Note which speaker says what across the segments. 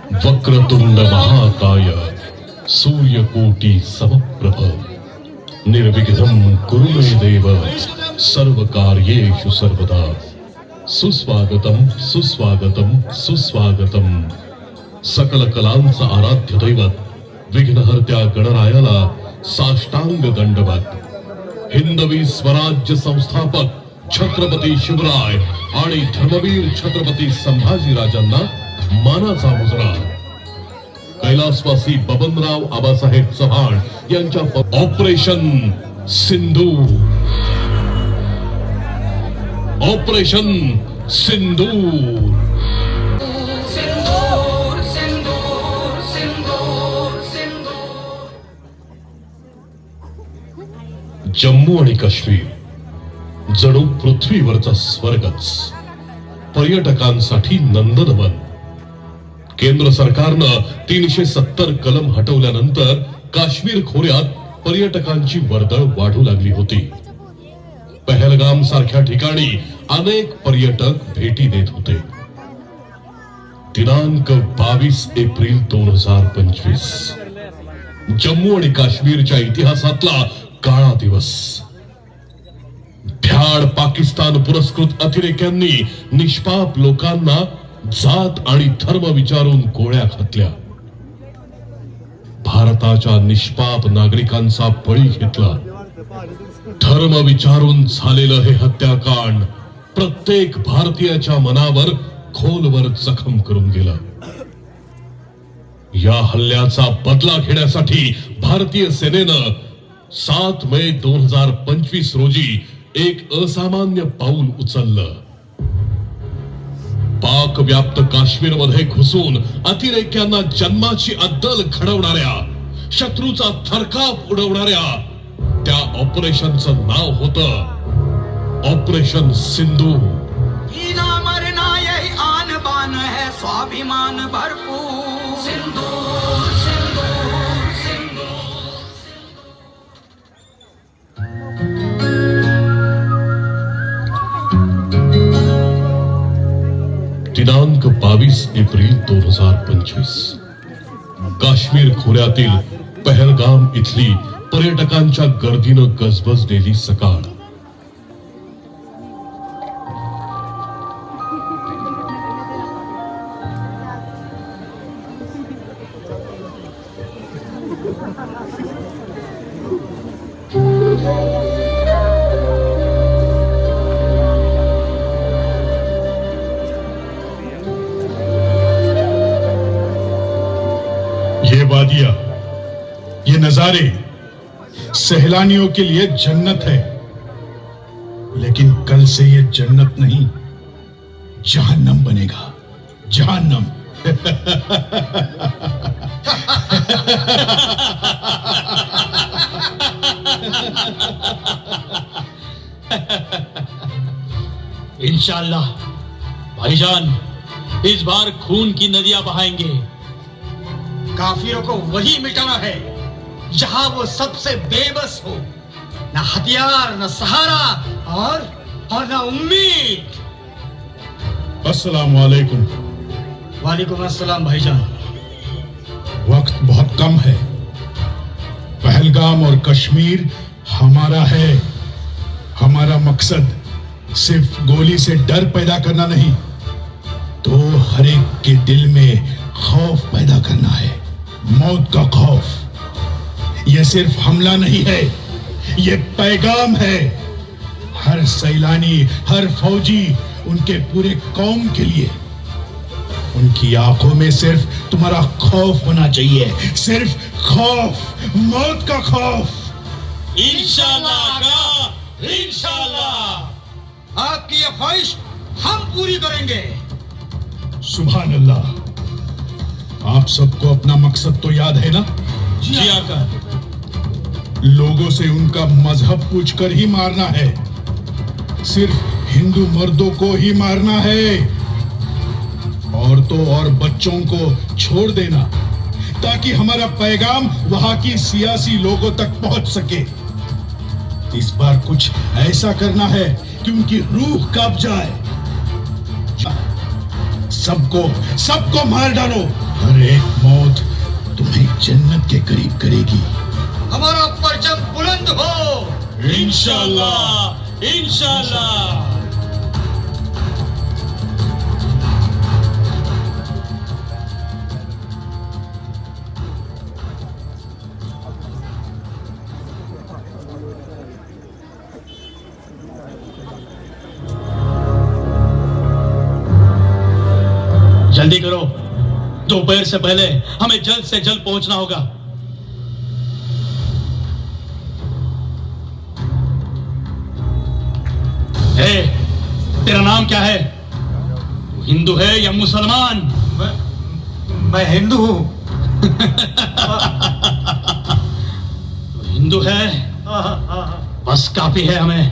Speaker 1: वक्रतुंड महाकाय सूर्यकोटि समप्रभ निर्विघ्नं कुरु मे देव सर्वकार्येषु सर्वदा। सुस्वागतम सुस्वागतम सुस्वागतम। सकल कलांचा आराध्य दैवत विघ्नहर्त्या गणरायाला साष्टांग दंडवत। हिंदवी स्वराज्य संस्थापक छत्रपती शिवराय आणि धर्मवीर छत्रपती संभाजीराजांना मानाचा मुजरा। कैलासवासी बबनराव आबासाहेब चव्हाण यांच्या ऑपरेशन सिंदूर। ऑपरेशन सिंदूर। जम्मू आणि काश्मीर जणू पृथ्वीवरचा स्वर्गच, पर्यटकांसाठी नंदनवन। केंद्र सरकारनं 370 कलम हटवल्यानंतर काश्मीर खोऱ्यात पर्यटकांची वर्दळ वाढू लागली होती। पहलगाम सारख्या ठिकाणी अनेक पर्यटक भेटी देत होते। दिनांक 22 एप्रिल 2025 जम्मू आणि काश्मीरच्या इतिहासातला काळा दिवस। भ्याड पाकिस्तान पुरस्कृत अतिरेक्यांनी निष्पाप लोकांना जात आणि धर्म विचारून गोळ्या घातल्या। भारताच्या निष्पाप नागरिकांचा बळी घेतला। धर्म विचारून झालेलं हे हत्याकांड प्रत्येक भारतीयाच्या मनावर खोलवर जखम करून गेलं। या हल्ल्याचा बदला घेण्यासाठी भारतीय सेनेनं 7 मे 2025 रोजी एक असामान्य पाऊल उचललं। पाक व्याप्त काश्मीरमध्ये घुसून अतिरेक्यांना जन्माची अद्दल घडवणाऱ्या, शत्रूचा थरकाप उडवणाऱ्या त्या ऑपरेशनचं नाव होतं ऑपरेशन सिंदूर।
Speaker 2: जीना मरना यही आन बान है, स्वाभिमान भरपूर सिंदूर सिंदूर सिंदूर।
Speaker 1: दिनांक 22 एप्रिल 2025 काश्मीर खोऱ्यातील पहलगाम इथली पर्यटकांच्या गर्दीनं गजबजलेली सकाळ।
Speaker 3: ये वादियां, ये नजारे सैलानियों के लिए जन्नत है, लेकिन कल से ये जन्नत नहीं जहन्नम बनेगा। जहन्नम।
Speaker 4: इंशाअल्लाह भाईजान, इस बार खून की नदियां बहाएंगे।
Speaker 2: काफिरों को वही मिटाना है जहां वो सबसे बेबस हो, न हथियार न सहारा और न उम्मीद।
Speaker 3: अस्सलाम वालेकुम।
Speaker 2: वालेकुम अस्सलाम भाईजान।
Speaker 3: वक्त बहुत कम है। पहलगाम और कश्मीर हमारा है। हमारा मकसद सिर्फ गोली से डर पैदा करना नहीं, तो हर एक के दिल में खौफ पैदा करना है। मौत का खौफ। यह सिर्फ हमला नहीं है, यह पैगाम है। हर सैलानी, हर फौजी, उनके पूरे कौम के लिए उनकी आंखों में सिर्फ तुम्हारा खौफ होना चाहिए। सिर्फ खौफ, मौत का खौफ।
Speaker 4: इंशाअल्लाह आका, इंशाअल्लाह।
Speaker 2: आपकी ये ख्वाहिश हम पूरी करेंगे।
Speaker 3: सुभान अल्लाह। आप सबको अपना मकसद तो याद है ना?
Speaker 4: जी आका।
Speaker 3: लोगों से उनका मजहब पूछकर ही मारना है। सिर्फ हिंदू मर्दों को ही मारना है। औरतों और बच्चों को छोड़ देना, ताकि हमारा पैगाम वहां की सियासी लोगों तक पहुंच सके। इस बार कुछ ऐसा करना है कि उनकी रूह कांप जाए। सबको मार डालो। हर हर एक मौत तुम्हें जन्नत के करीब करेगी।
Speaker 2: हमारा परचम बुलंद हो।
Speaker 4: इंशाल्लाह, इंशाल्लाह। जल्दी करो, दोपहर से पहले हमें जल्द से जल्द पहुंचना होगा। हे, तेरा नाम क्या है? तू हिंदू है या मुसलमान?
Speaker 2: मैं हिंदू हूँ।
Speaker 4: तू हिंदू है? बस काफी है हमें।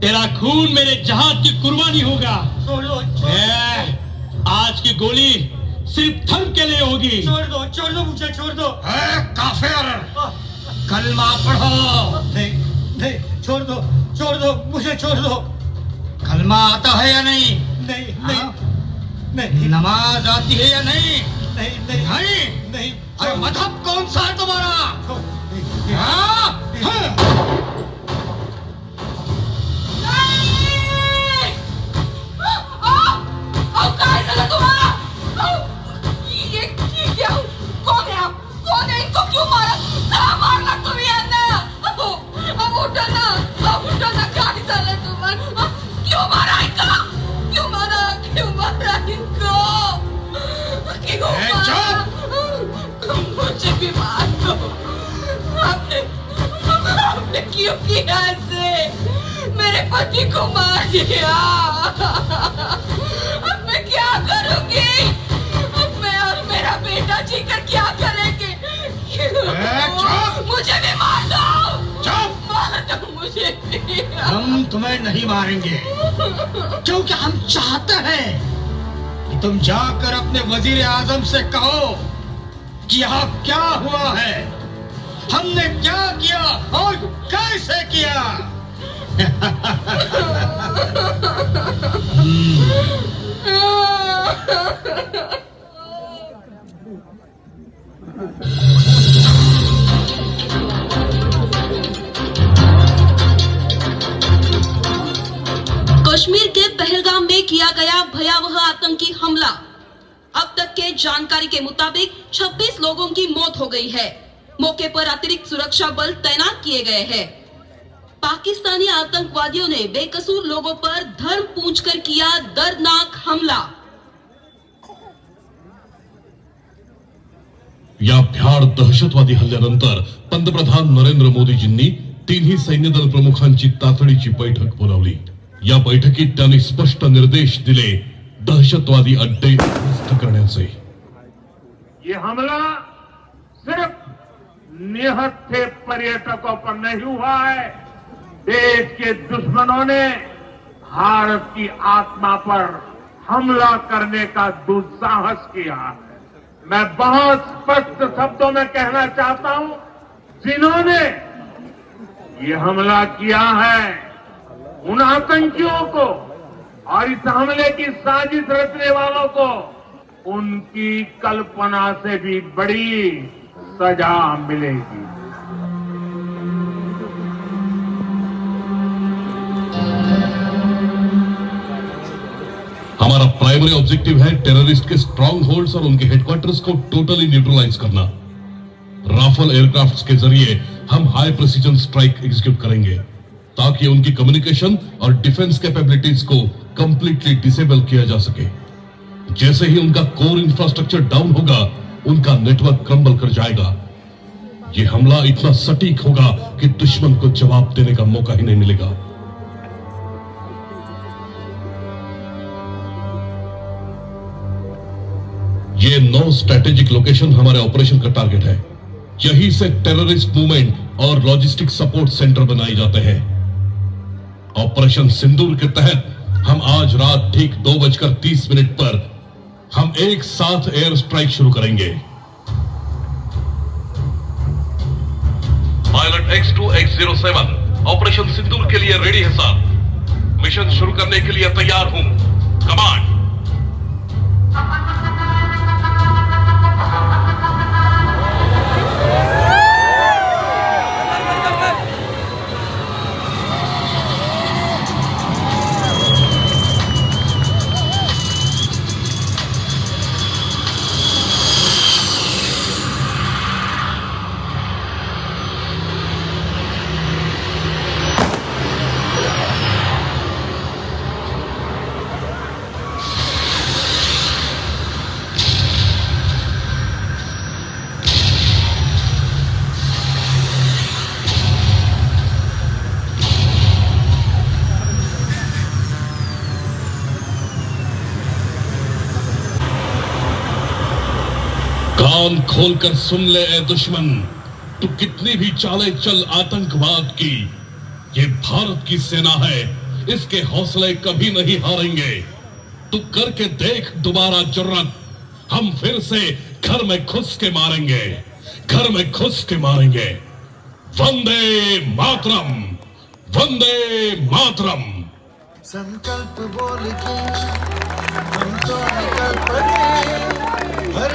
Speaker 4: तेरा खून मेरे जहाज की कुर्बानी होगा। आज की गोली सिर्फ धर्म के लिए होगी।
Speaker 2: छोड़ दो मुझे, छोड़ दो। काफिर, कलमा पढ़ो। नहीं, छोड़ दो मुझे, छोड़ दो। कलमा आता है या नहीं? नहीं। नमाज आती है या नहीं? नहीं। अरे मजहब कौन सा है तुम्हारा?
Speaker 5: कौन है? इनको क्यों मारा? कहाँ मारना तुम ये ना? अब उठो ना, क्या निकाला तुम? क्यों मारा इनको? क्यों मारा इनको? मुझे भी मार दो। आपने क्यों किया ऐसे? मेरे पति को मार दिया। अब मैं क्या करूंगी? अब मैं और मेरा बेटा जीकर क्या करेंगे? मुझे भी मार दो। मार दो मुझे भी।
Speaker 2: हम तुम्हें नहीं मारेंगे, क्योंकि हम चाहते हैं कि तुम जाकर अपने वजीर आजम से कहो कि यहाँ क्या हुआ है, हमने क्या किया और कैसे किया।
Speaker 6: कश्मीर के पहलगाम में किया गया भयावह आतंकी हमला। अब तक के जानकारी के मुताबिक 26 लोगों की मौत हो गई है। मौके पर अतिरिक्त सुरक्षा बल तैनात किए गए हैं। पाकिस्तानी आतंकवादियों ने बेकसूर लोगों पर धर्म पूछकर किया दर्दनाक हमला।
Speaker 1: या भ्याड दहशतवादी हल्ल्यानंतर पंतप्रधान नरेंद्र मोदीजींनी तिन्ही सैन्य दल प्रमुखांची तातडीची बैठक बोलावली। या बैठकीत त्यांनी स्पष्ट निर्देश दिले दहशतवादी अड्डे उद्ध्वस्त करण्याचे।
Speaker 7: ये हमला सिर्फ निहत्थे पर्यटकों पर नहीं हुआ है, देश के दुश्मनों ने भारत की आत्मा पर हमला करने का दुस्साहस किया है। मैं बहुत स्पष्ट शब्दों में कहना चाहता हूं, जिन्होंने ये हमला किया है उन आतंकियों को और इस हमले की साजिश रचने वालों को उनकी कल्पना से भी बड़ी सजा मिलेगी।
Speaker 1: हमारा प्राइमरी ऑब्जेक्टिव है टेररिस्ट के स्ट्रॉन्ग होल्ड्स और उनके हेडक्वार्टर्स को टोटली न्यूट्रलाइज करना। राफेल एयरक्राफ्ट्स के जरिए हम हाई प्रिसीजन स्ट्राइक एग्जीक्यूट करेंगे ताकि उनकी कम्युनिकेशन और डिफेंस कैपेबिलिटीज को कंप्लीटली डिसेबल किया जा सके। जैसे ही उनका कोर इंफ्रास्ट्रक्चर डाउन होगा, उनका नेटवर्क क्रम्बल कर जाएगा। ये हमला इतना सटीक होगा कि दुश्मन को जवाब देने का मौका ही नहीं मिलेगा। ये 9 स्ट्रेटेजिक लोकेशन हमारे ऑपरेशन का टारगेट है। यहीं से टेररिस्ट मूवमेंट और लॉजिस्टिक सपोर्ट सेंटर बनाए जाते हैं। ऑपरेशन सिंदूर के तहत हम आज रात ठीक 2:30 पर हम एक साथ एयर स्ट्राइक शुरू करेंगे। पायलट X2 X07 ऑपरेशन सिंदूर के लिए रेडी है साहब। मिशन शुरू करने के लिए तैयार हूं। कमांड। कान खोलकर सुन ले ए दुश्मन, तू कितनी भी चाले चल आतंकवाद की, ये भारत की सेना है, इसके हौसले कभी नहीं हारेंगे। तू करके देख दोबारा जुर्रत, हम फिर से घर में घुस के मारेंगे, घर में घुस के मारेंगे। वंदे मातरम, वंदे मातरम।
Speaker 8: संकल्प बोल के हम तो निकल पड़े, हर